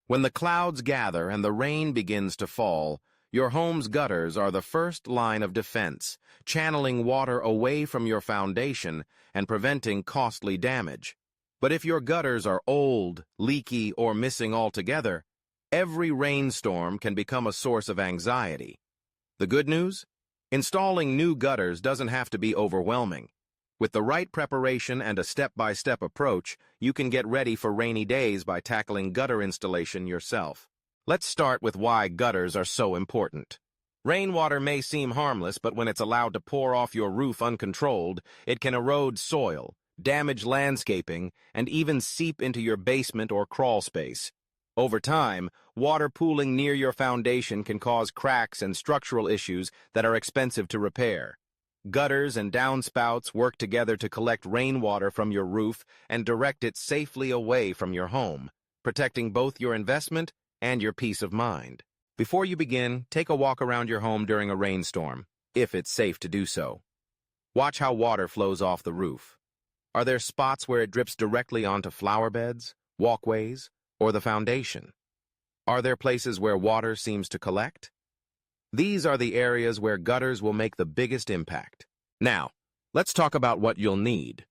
When the clouds gather and the rain begins to fall, your home's gutters are the first line of defense, channeling water away from your foundation and preventing costly damage. But if your gutters are old, leaky, or missing altogether, every rainstorm can become a source of anxiety. The good news? Installing new gutters doesn't have to be overwhelming. With the right preparation and a step-by-step approach, you can get ready for rainy days by tackling gutter installation yourself. Let's start with why gutters are so important. Rainwater may seem harmless, but when it's allowed to pour off your roof uncontrolled, it can erode soil, damage landscaping, and even seep into your basement or crawl space. Over time, water pooling near your foundation can cause cracks and structural issues that are expensive to repair. Gutters and downspouts work together to collect rainwater from your roof and direct it safely away from your home, protecting both your investment and your peace of mind. Before you begin, take a walk around your home during a rainstorm, if it's safe to do so. Watch how water flows off the roof. Are there spots where it drips directly onto flower beds, walkways, or the foundation? Are there places where water seems to collect? These are the areas where gutters will make the biggest impact. Now, let's talk about what you'll need.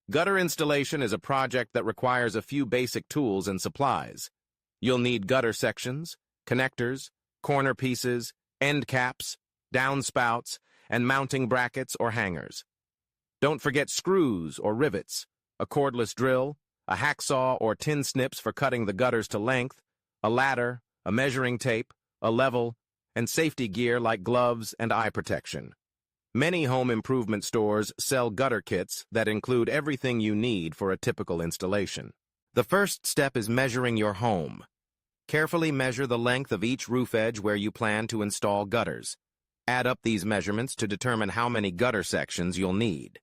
Gutter installation is a project that requires a few basic tools and supplies. You'll need gutter sections, connectors, corner pieces, end caps, downspouts, and mounting brackets or hangers. Don't forget screws or rivets, a cordless drill, a hacksaw or tin snips for cutting the gutters to length, a ladder, a measuring tape, a level, and safety gear like gloves and eye protection. Many home improvement stores sell gutter kits that include everything you need for a typical installation. The first step is measuring your home. Carefully measure the length of each roof edge where you plan to install gutters. Add up these measurements to determine how many gutter sections you'll need.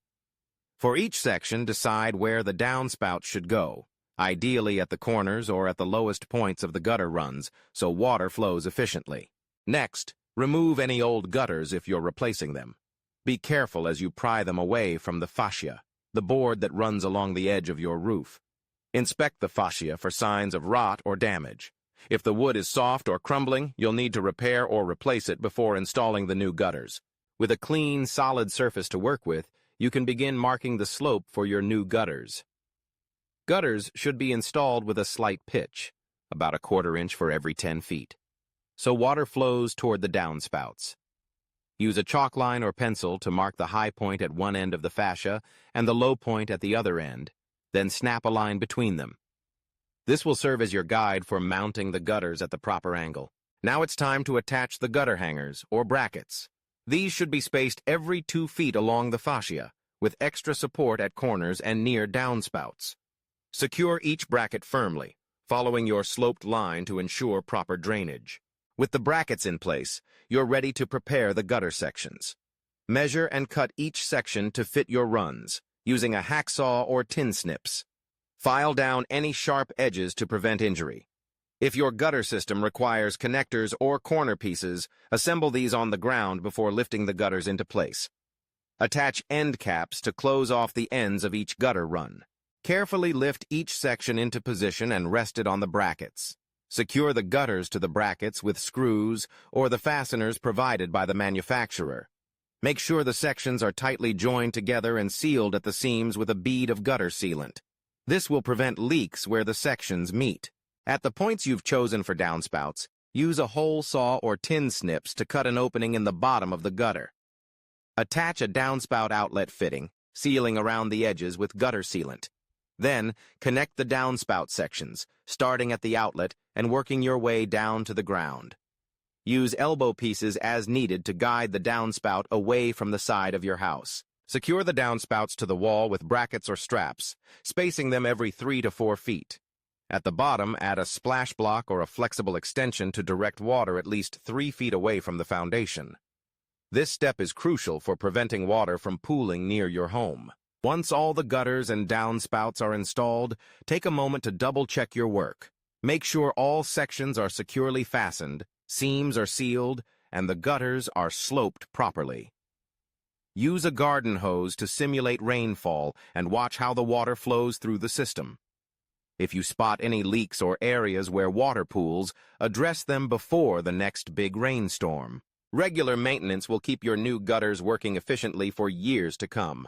For each section, decide where the downspout should go, ideally at the corners or at the lowest points of the gutter runs, so water flows efficiently. Next, remove any old gutters if you're replacing them. Be careful as you pry them away from the fascia, the board that runs along the edge of your roof. Inspect the fascia for signs of rot or damage. If the wood is soft or crumbling, you'll need to repair or replace it before installing the new gutters. With a clean, solid surface to work with, you can begin marking the slope for your new gutters. Gutters should be installed with a slight pitch, about a 1/4 inch for every 10 feet. So water flows toward the downspouts. Use a chalk line or pencil to mark the high point at one end of the fascia and the low point at the other end, then snap a line between them. This will serve as your guide for mounting the gutters at the proper angle. Now it's time to attach the gutter hangers, or brackets. These should be spaced every 2 feet along the fascia, with extra support at corners and near downspouts. Secure each bracket firmly, following your sloped line to ensure proper drainage. With the brackets in place, you're ready to prepare the gutter sections. Measure and cut each section to fit your runs, using a hacksaw or tin snips. File down any sharp edges to prevent injury. If your gutter system requires connectors or corner pieces, assemble these on the ground before lifting the gutters into place. Attach end caps to close off the ends of each gutter run. Carefully lift each section into position and rest it on the brackets. Secure the gutters to the brackets with screws or the fasteners provided by the manufacturer. Make sure the sections are tightly joined together and sealed at the seams with a bead of gutter sealant. This will prevent leaks where the sections meet. At the points you've chosen for downspouts, use a hole saw or tin snips to cut an opening in the bottom of the gutter. Attach a downspout outlet fitting, sealing around the edges with gutter sealant. Then, connect the downspout sections, starting at the outlet and working your way down to the ground. Use elbow pieces as needed to guide the downspout away from the side of your house. Secure the downspouts to the wall with brackets or straps, spacing them every 3 to 4 feet. At the bottom, add a splash block or a flexible extension to direct water at least 3 feet away from the foundation. This step is crucial for preventing water from pooling near your home. Once all the gutters and downspouts are installed, take a moment to double-check your work. Make sure all sections are securely fastened, seams are sealed, and the gutters are sloped properly. Use a garden hose to simulate rainfall and watch how the water flows through the system. If you spot any leaks or areas where water pools, address them before the next big rainstorm. Regular maintenance will keep your new gutters working efficiently for years to come.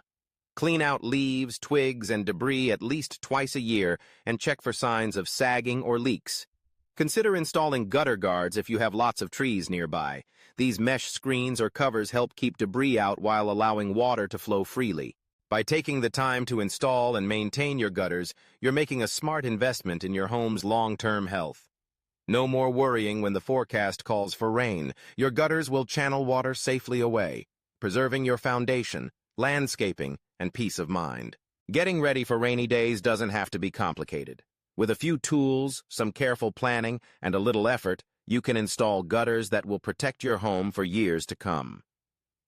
Clean out leaves, twigs, and debris at least twice a year and check for signs of sagging or leaks. Consider installing gutter guards if you have lots of trees nearby. These mesh screens or covers help keep debris out while allowing water to flow freely. By taking the time to install and maintain your gutters, you're making a smart investment in your home's long-term health. No more worrying when the forecast calls for rain. Your gutters will channel water safely away, preserving your foundation, landscaping, and peace of mind. Getting ready for rainy days doesn't have to be complicated. With a few tools, some careful planning, and a little effort, you can install gutters that will protect your home for years to come.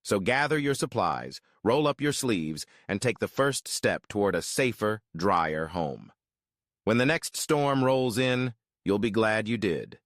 So gather your supplies, roll up your sleeves, and take the first step toward a safer, drier home. When the next storm rolls in, you'll be glad you did.